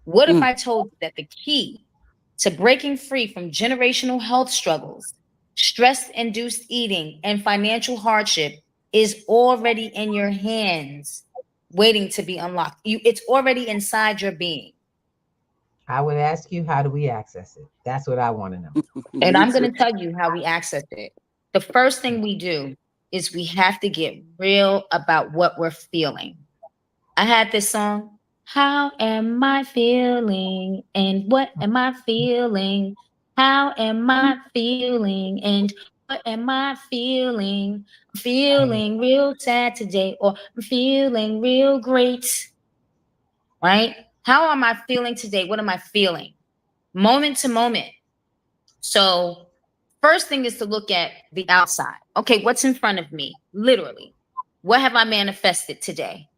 What if I told you that the key to breaking free from generational health struggles, stress-induced eating, and financial hardship is already in your hands, waiting to be unlocked? It's already inside your being. I would ask you, how do we access it? That's what I want to know. And I'm going to tell you how we access it. The first thing we do is we have to get real about what we're feeling. I had this song, how am I feeling? And what am I feeling? How am I feeling? And what am I feeling? I'm feeling real sad today, or I'm feeling real great. Right? How am I feeling today? What am I feeling? Moment to moment. So, first thing is to look at the outside. Okay, what's in front of me? Literally. What have I manifested today?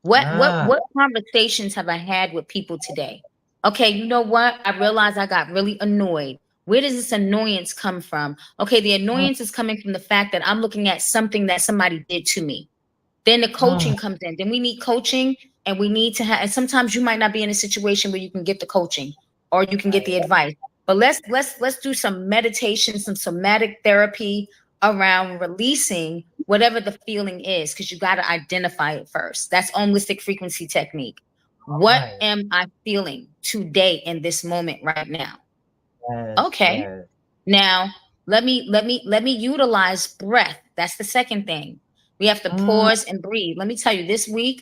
What conversations have I had with people today? Okay, you know what? I realized I got really annoyed. Where does this annoyance come from? Okay, the annoyance is coming from the fact that I'm looking at something that somebody did to me. Then the coaching comes in. Then we need coaching, and we need to have, and sometimes you might not be in a situation where you can get the coaching or you can get the advice. But let's do some meditation, some somatic therapy around releasing whatever the feeling is, because you got to identify it first. That's holistic frequency technique. What am I feeling today in this moment right now? Okay. Now let me utilize breath. That's the second thing. We have to pause and breathe. Let me tell you,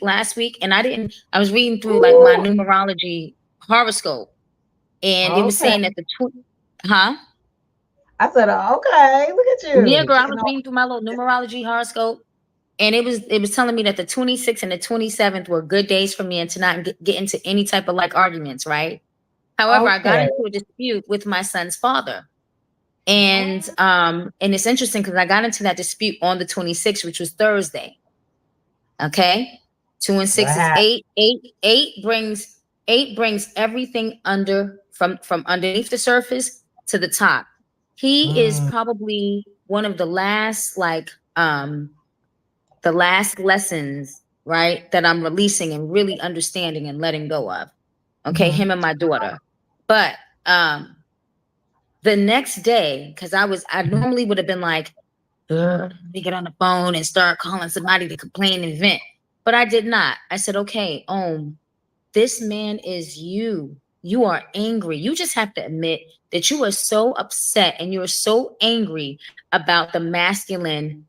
last week, and I was reading through like my numerology horoscope, and it was saying that I said, okay, look at you. Yeah, girl, I was reading through my little numerology horoscope, and it was telling me that the 26th and the 27th were good days for me, and to not get into any type of like arguments, right? However, I got Okay. into a dispute with my son's father. And it's interesting because I got into that dispute on the 26th, which was Thursday. Okay. 2 and 6 is 8. 8 brings everything from underneath the surface to the top. He is probably one of the last lessons, right, that I'm releasing and really understanding and letting go of. Okay, him and my daughter. But the next day, because I normally would have been like, let me get on the phone and start calling somebody to complain and vent. But I did not. I said, okay, this man is you. You are angry. You just have to admit that you are so upset and you're so angry about the masculine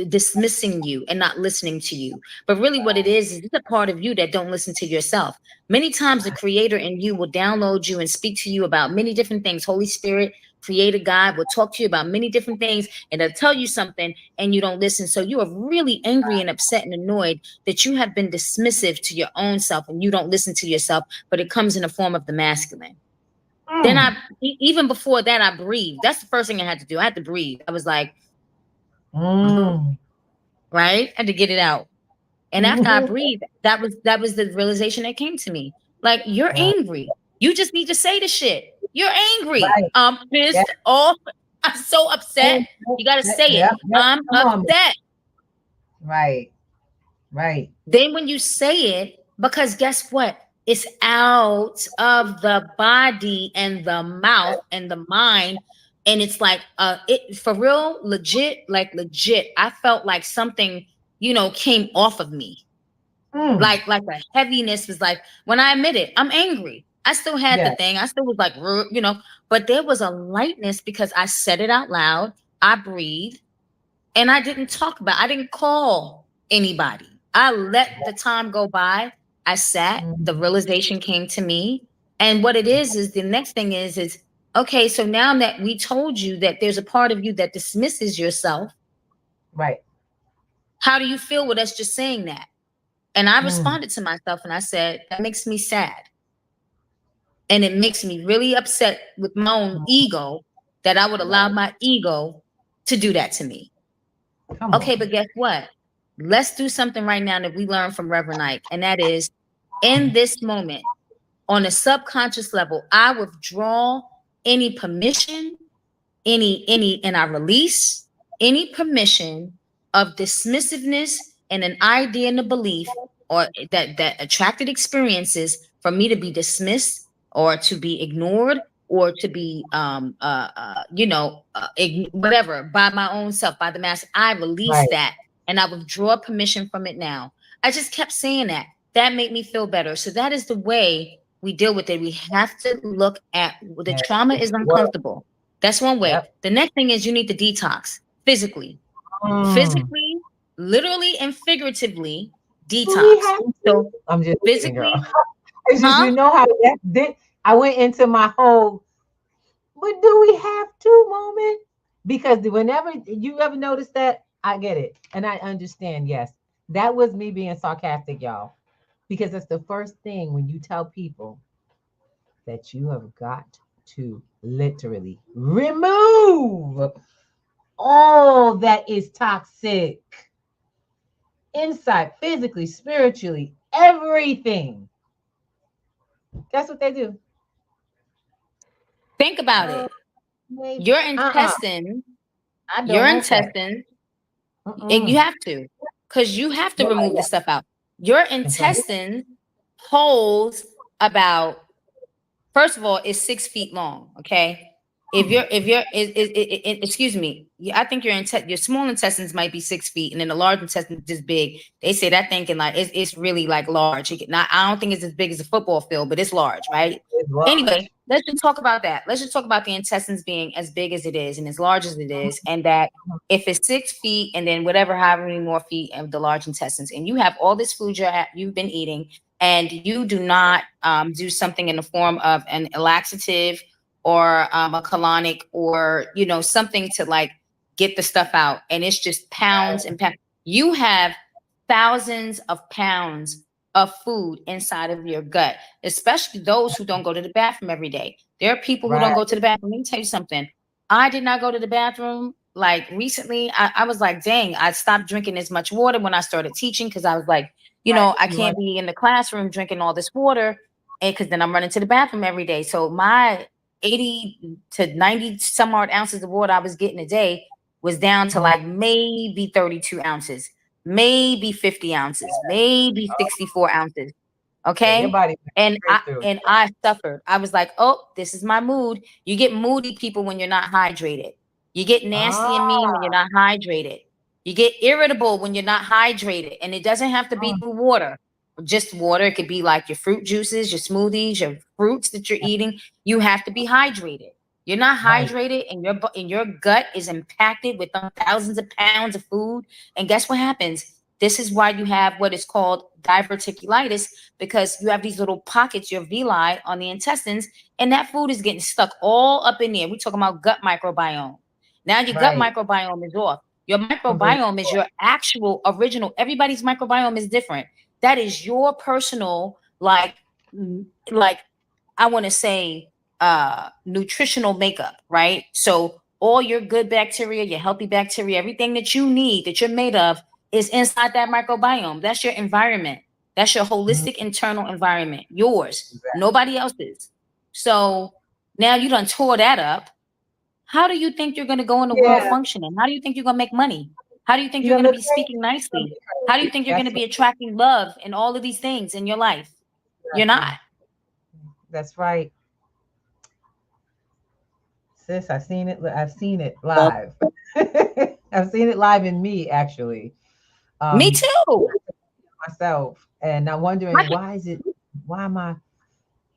dismissing you and not listening to you. But really what it is it's a part of you that don't listen to yourself. Many times the creator in you will download you and speak to you about many different things. Holy Spirit, creator God will talk to you about many different things, and they'll tell you something and you don't listen. So you are really angry and upset and annoyed that you have been dismissive to your own self and you don't listen to yourself, but it comes in the form of the masculine. Then even before that, I breathed. That's the first thing I had to do. I had to breathe. I was like, right? I had to get it out. And after I breathed, that was the realization that came to me. Like, you're angry. You just need to say the shit. You're angry. Right. I'm pissed off. I'm so upset. You got to say it. I'm upset. Right. Then when you say it, because guess what? It's out of the body and the mouth and the mind. And it's like, it for real, legit. I felt like something, came off of me. Like a heaviness was like, when I admit it, I'm angry. I still had the thing. I still was like, but there was a lightness because I said it out loud. I breathed and I didn't I didn't call anybody. I let the time go by. I sat, the realization came to me. And what it is the next thing is, okay, so now that we told you that there's a part of you that dismisses yourself. Right. How do you feel with us just saying that? And I responded to myself and I said, that makes me sad. And it makes me really upset with my own ego that I would allow my ego to do that to me. Okay, but guess what? Let's do something right now that we learned from Reverend Ike. And that is, in this moment, on a subconscious level, I withdraw any permission, and I release any permission of dismissiveness and an idea and a belief or that attracted experiences for me to be dismissed or to be ignored or to be whatever by my own self, by the master. I release that and I withdraw permission from it now. I just kept saying that. That made me feel better. So that is the way we deal with it. We have to look at the trauma is uncomfortable. That's one way. The next thing is you need to detox physically. Physically, literally, and figuratively detox. So I'm just physically, it's just, how that did. I went into my whole, but do we have to moment? Because whenever you ever notice that, I get it. And I understand, yes. That was me being sarcastic, y'all. Because that's the first thing when you tell people that you have got to literally remove all that is toxic. Inside, physically, spiritually, everything. That's what they do. Think about it. Your intestine, and you have to, because you have to remove the stuff out. Your intestine holds about, first of all, it's 6 feet long. Okay. Excuse me, I think your small intestines might be 6 feet, and then the large intestine is this big. They say that thing can it's really like large. I don't think it's as big as a football field, but it's large, right? Anyway, let's just talk about that. Let's just talk about the intestines being as big as it is and as large as it is, and that if it's 6 feet and then however many more feet of the large intestines, and you have all this food you've been eating, and you do not do something in the form of a laxative or a colonic, or something to like get the stuff out, and it's just pounds and pounds. You have thousands of pounds of food inside of your gut, especially those who don't go to the bathroom every day. There are people who don't go to the bathroom. Let me tell you something. I did not go to the bathroom like recently. I was like, dang, I stopped drinking as much water when I started teaching, because I was like, I can't be in the classroom drinking all this water, and because then I'm running to the bathroom every day. So my 80 to 90 some odd ounces of water I was getting a day was down to like maybe 32 ounces, maybe 50 ounces, maybe 64 ounces. Okay. And I suffered. I was like, oh, this is my mood. You get moody people when you're not hydrated. You get nasty and mean when you're not hydrated. You get irritable when you're not hydrated. And it doesn't have to be through water, just water. It could be like your fruit juices, your smoothies, your fruits that you're eating. You have to be hydrated. You're not hydrated, and your gut is impacted with thousands of pounds of food. And guess what happens? This is why you have what is called diverticulitis, because you have these little pockets, your villi on the intestines, and that food is getting stuck all up in there. We're talking about gut microbiome. Now your gut microbiome is off. Your microbiome is your actual original. Everybody's microbiome is different. That is your personal, like I want to say, nutritional makeup, right? So all your good bacteria, your healthy bacteria, everything that you need, that you're made of, is inside that microbiome. That's your environment. That's your holistic internal environment, yours, nobody else's. So now you done tore that up. How do you think you're going to go in the world functioning? How do you think you're going to make money? How do you think you're going to be speaking nicely? How do you think you're going to be attracting love and all of these things in your life? You're not. That's right. Sis, I've seen it live. I've seen it live in me, actually. Me too. Myself. And I'm wondering, why am I?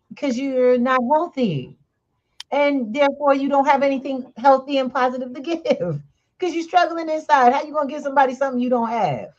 Because you're not healthy. And therefore you don't have anything healthy and positive to give. Because you're struggling inside. How you gonna give somebody something you don't have?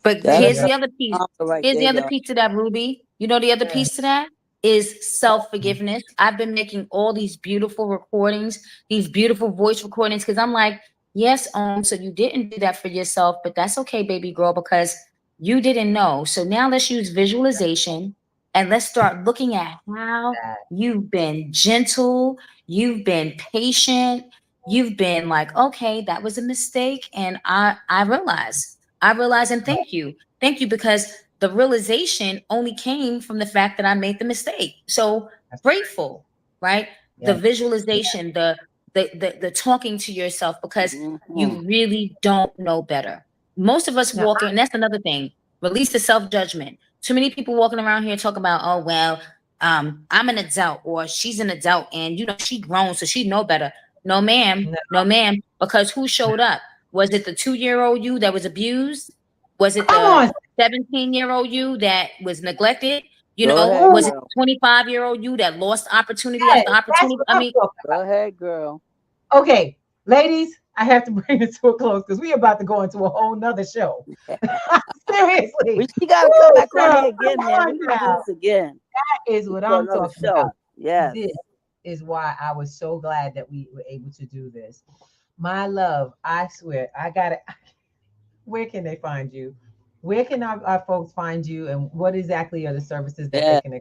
But here's the other piece. Here's the other piece to that, Ruby. You know, the other piece to that is self-forgiveness. I've been making all these beautiful recordings, these beautiful voice recordings, because I'm like, yes, so you didn't do that for yourself, but that's okay, baby girl, because you didn't know. So now let's use visualization, and let's start looking at how you've been gentle, you've been patient, you've been like, okay, that was a mistake, and I realize, and thank you, because the realization only came from the fact that I made the mistake. So grateful, right? The visualization, the talking to yourself, because you really don't know better. Most of us walking, and that's another thing. Release the self-judgment. Too many people walking around here talking about, oh, well, I'm an adult, or she's an adult, and she grown, so she know better. No, ma'am. No, ma'am. Because who showed up? Was it the 2-year-old you that was abused? Was it the 17-year-old you that was neglected? Was it the 25-year-old you that lost opportunity after opportunity? I mean, go ahead, girl. Okay, ladies, I have to bring it to a close because we're about to go into a whole nother show. Seriously. We gotta come back on here again, man. We can do this again. That is what I'm talking about. Yes. This is why I was so glad that we were able to do this. My love, I swear, I got it. Where can they find you? Where can our folks find you, and what exactly are the services that they can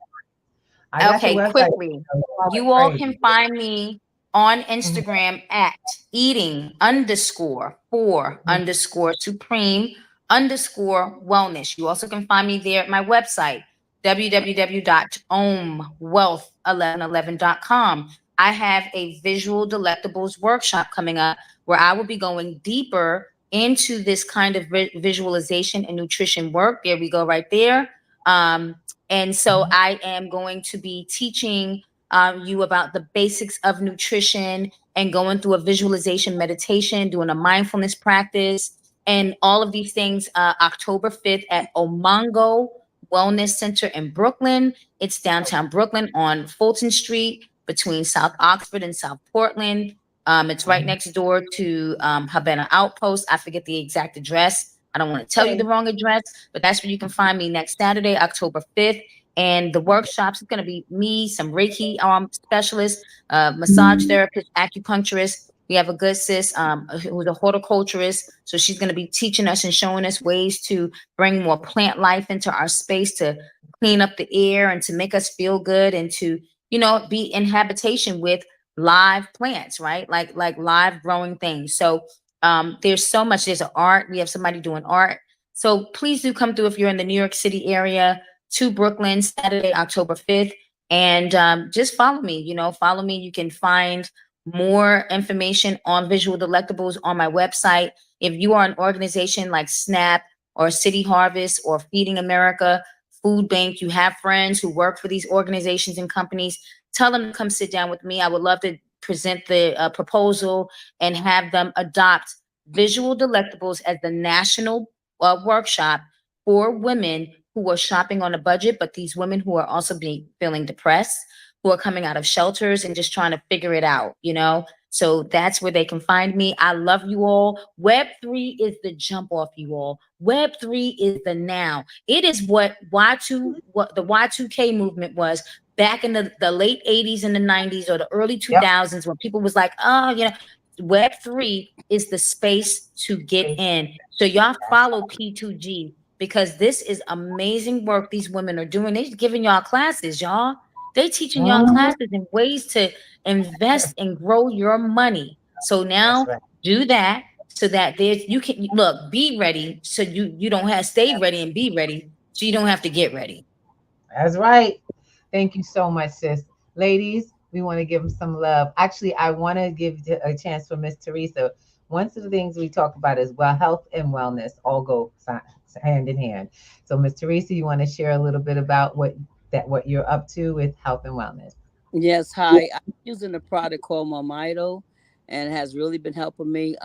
experience? Okay, quickly. You all can find me on Instagram at eating_for_supreme_wellness. You also can find me there at my website, www.omwealth1111.com. I have a visual delectables workshop coming up where I will be going deeper into this kind of visualization and nutrition work. There we go, right there. And so I am going to be teaching you about the basics of nutrition and going through a visualization meditation, doing a mindfulness practice, and all of these things October 5th at Omongo Wellness Center in Brooklyn. It's downtown Brooklyn on Fulton Street between South Oxford and South Portland. It's right next door to Havana Outpost. I forget the exact address. I don't want to tell you the wrong address, but that's where you can find me next Saturday, October 5th. And the workshops is going to be me, some Reiki specialists, massage therapist, acupuncturist. We have a good sis who's a horticulturist. So she's going to be teaching us and showing us ways to bring more plant life into our space, to clean up the air and to make us feel good, and to, be in habitation with live plants, right? Like live growing things. So there's so much. There's an art. We have somebody doing art. So please do come through if you're in the New York City area, to Brooklyn, Saturday, October 5th. And just follow me. Follow me. You can find more information on visual delectables on my website. If you are an organization like SNAP or City Harvest or Feeding America, Food Bank, you have friends who work for these organizations and companies, tell them to come sit down with me. I would love to present the proposal and have them adopt visual delectables as the national workshop for women who are shopping on a budget, but these women who are also feeling depressed, who are coming out of shelters and just trying to figure it out, So that's where they can find me. I love you all. Web3 is the jump off, you all. Web3 is the now. It is what the Y2K movement was back in the late 80s and the 90s or the early 2000s, when people was like, Web3 is the space to get in. So y'all follow P2G, because this is amazing work these women are doing. They're giving y'all classes, y'all. They teaching y'all classes and ways to invest and grow your money. So now do that, so that you can be ready. So you don't have stay ready and be ready. So you don't have to get ready. That's right. Thank you so much, sis. Ladies, we want to give them some love. Actually, I want to give a chance for Miss Teresa. One of the things we talk about is health and wellness all go hand in hand. So, Miss Teresa, you want to share a little bit about what you're up to with health and wellness? Yes, hi. I'm using a product called Momito, and it has really been helping me.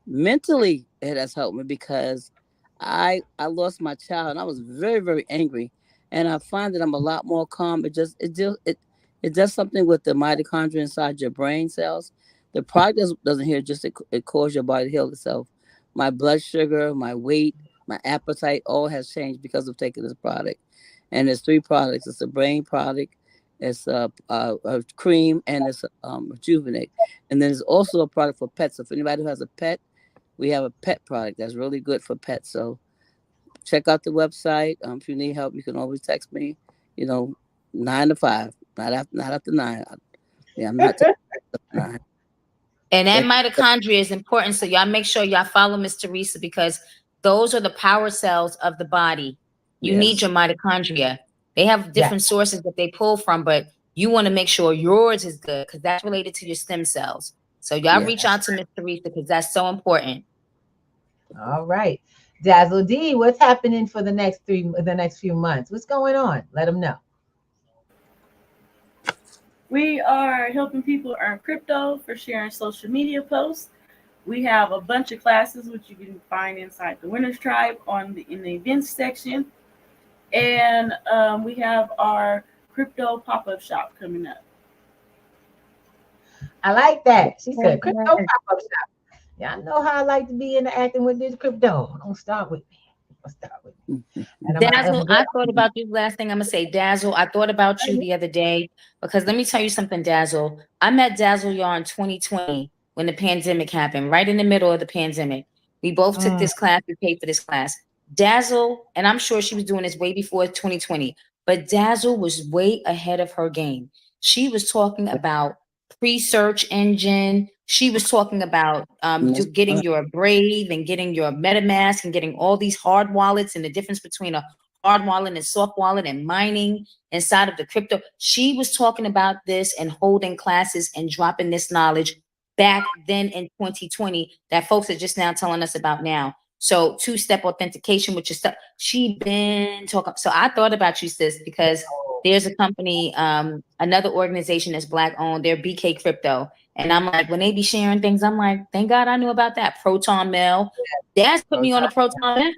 Mentally, it has helped me because I lost my child and I was very, very angry. And I find that I'm a lot more calm. It does something with the mitochondria inside your brain cells. The product doesn't heal, just it causes your body to heal itself. My blood sugar, my weight, my appetite, all has changed because of taking this product. And there's 3 products. It's a brain product, it's a cream, and it's rejuvenate. And then there's also a product for pets. So if anybody who has a pet, we have a pet product that's really good for pets. So check out the website. If you need help, you can always text me. 9 to 5, not after 9. Yeah, I'm not. 9. And that mitochondria is important. So y'all make sure y'all follow Miss Teresa, because those are the power cells of the body. You need your mitochondria. They have different sources that they pull from, but you want to make sure yours is good, because that's related to your stem cells. So y'all reach out to Miss Teresa, because that's so important. All right. Dazzle D, what's happening for the next few months? What's going on? Let them know. We are helping people earn crypto for sharing social media posts. We have a bunch of classes which you can find inside the Winners Tribe in the events section. And we have our crypto pop-up shop coming up. I like that. She said crypto pop-up shop. Yeah, I know how I like to be interacting with this crypto. Don't start with me. Dazzle, I thought about you. Last thing I'm gonna say, Dazzle, I thought about you the other day, because let me tell you something, Dazzle. I met Dazzle y'all in 2020 when the pandemic happened, right in the middle of the pandemic. We both took this class. We paid for this class. Dazzle, and I'm sure she was doing this way before 2020, but Dazzle was way ahead of her game. She was talking about pre-search engine. She was talking about just getting your Brave and getting your MetaMask and getting all these hard wallets, and the difference between a hard wallet and soft wallet, and mining inside of the crypto. She was talking about this and holding classes and dropping this knowledge back then in 2020 that folks are just now telling us about now. So 2-step authentication, which is stuff she been talking. So I thought about you, sis, because there's a company, another organization that's Black owned, they're BK Crypto. And I'm like, when they be sharing things, I'm like, thank God I knew about that. Proton Mail. Dad's put me on a Proton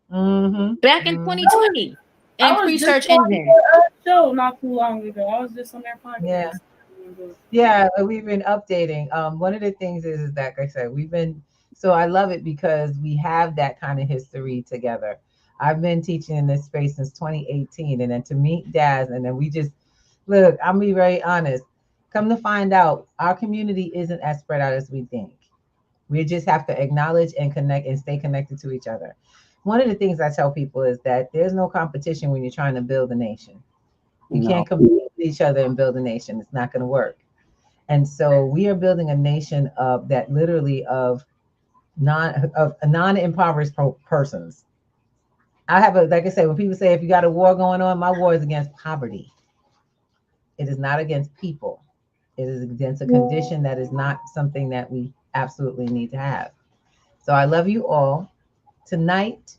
Mail back in 2020. And pre-search engine. Show not too long ago. I was just on their podcast. Yeah, we've been updating. One of the things is that, like I said, so I love it because we have that kind of history together. I've been teaching in this space since 2018, and then to meet Daz, and then we just look. I'm be very honest. Come to find out, our community isn't as spread out as we think. We just have to acknowledge and connect and stay connected to each other. One of the things I tell people is that there's no competition when you're trying to build a nation. You can't compete with each other and build a nation. It's not going to work. And so we are building a nation of that, literally of non-impoverished persons. I have like I say, when people say if you got a war going on, my war is against poverty. It is not against people. It is against a condition that is not something that we absolutely need to have. So I love you all. Tonight,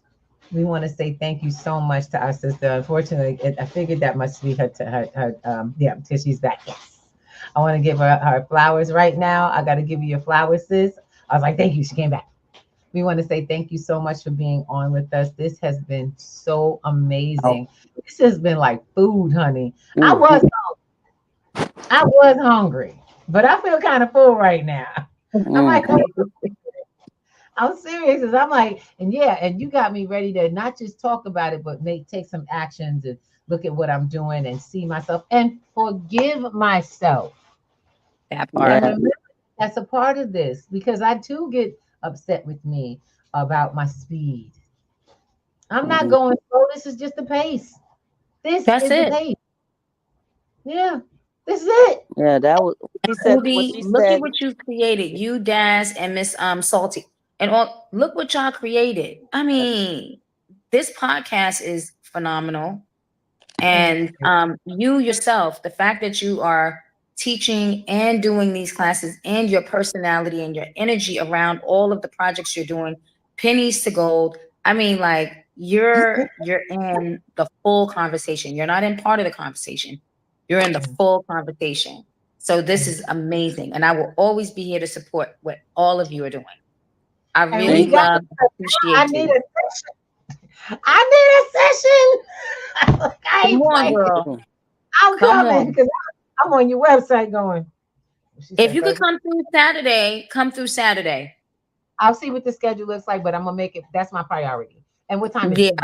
we want to say thank you so much to our sister. Unfortunately, I figured that must be her because she's back. Yes. I want to give her flowers right now. I got to give you your flowers, sis. I was like, thank you. She came back. We want to say thank you so much for being on with us. This has been so amazing. This has been like food, honey. I was hungry, but I feel kind of full right now. I'm like, I'm serious, because I'm like, and you got me ready to not just talk about it, but take some actions and look at what I'm doing and see myself and forgive myself. That part. And that's a part of this, because I too get upset with me about my speed. I'm not going slow. This is just the pace. That's it. The pace. Yeah, this is it. Yeah, that was. She said. Ruby, look at what you've created. You, Daz, and Miss Salty, and all. Look what y'all created. I mean, this podcast is phenomenal, and you yourself, the fact that you are teaching and doing these classes, and your personality and your energy around all of the projects you're doing, pennies to gold. I mean, like you're in the full conversation. You're not in part of the conversation. You're in the full conversation. So this is amazing. And I will always be here to support what all of you are doing. I really appreciate you. I need a session. Come on, girl. I'm coming because I'm on your website going. If you could come through Saturday, come through Saturday. I'll see what the schedule looks like, but I'm going to make it. That's my priority. And what time is it?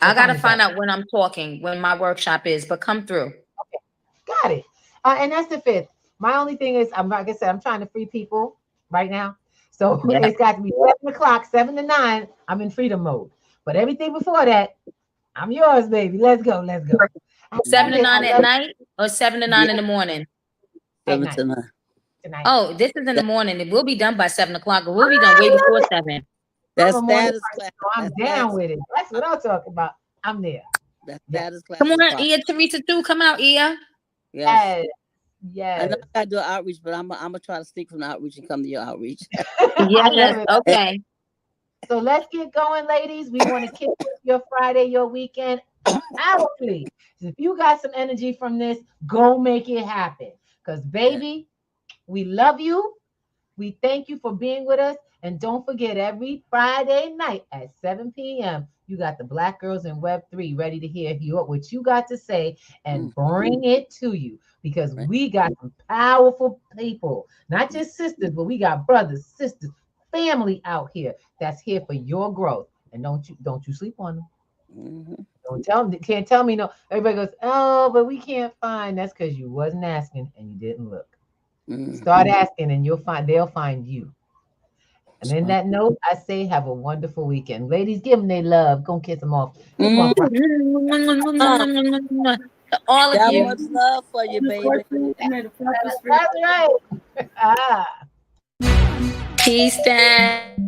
I got to find out when I'm talking, when my workshop is, but come through. Okay. Got it. And that's the 5th. My only thing is, like I said, I'm trying to free people right now. So it's got to be 7 o'clock, 7 to 9. I'm in freedom mode. But everything before that, I'm yours, baby. Let's go. Let's go. 7 to 9 at night or 7 to 9 in the morning? 7 to 9. Tonight. Oh, this is in the morning. It will be done by 7 o'clock. But we'll be done way before 7. That's status class. I'm down with it. That's what I'm talking about. I'm there. That's status class. Come on, Ia, Teresa, too. Come out, Ia. Yes. I know I gotta do outreach, but I'm gonna try to stick from the outreach and come to your outreach. Yes. Okay. So let's get going, ladies. We want to kick off your Friday, your weekend. Powerfully. If you got some energy from this, go make it happen. Because, baby, we love you. We thank you for being with us. And don't forget, every Friday night at 7 p.m., you got the Black Girls in Web 3 ready to hear what you got to say and bring it to you. Because we got some powerful people, not just sisters, but we got brothers, sisters, family out here that's here for your growth. And don't you sleep on them. Don't tell them. Can't tell me no. Everybody goes, oh, but we can't find. That's because you wasn't asking and you didn't look. Start asking and they'll find you. And in that note, I say have a wonderful weekend. Ladies, give them their love. Go kiss them off. All of Got you. much love for you, baby. That's right. Peace, Dad.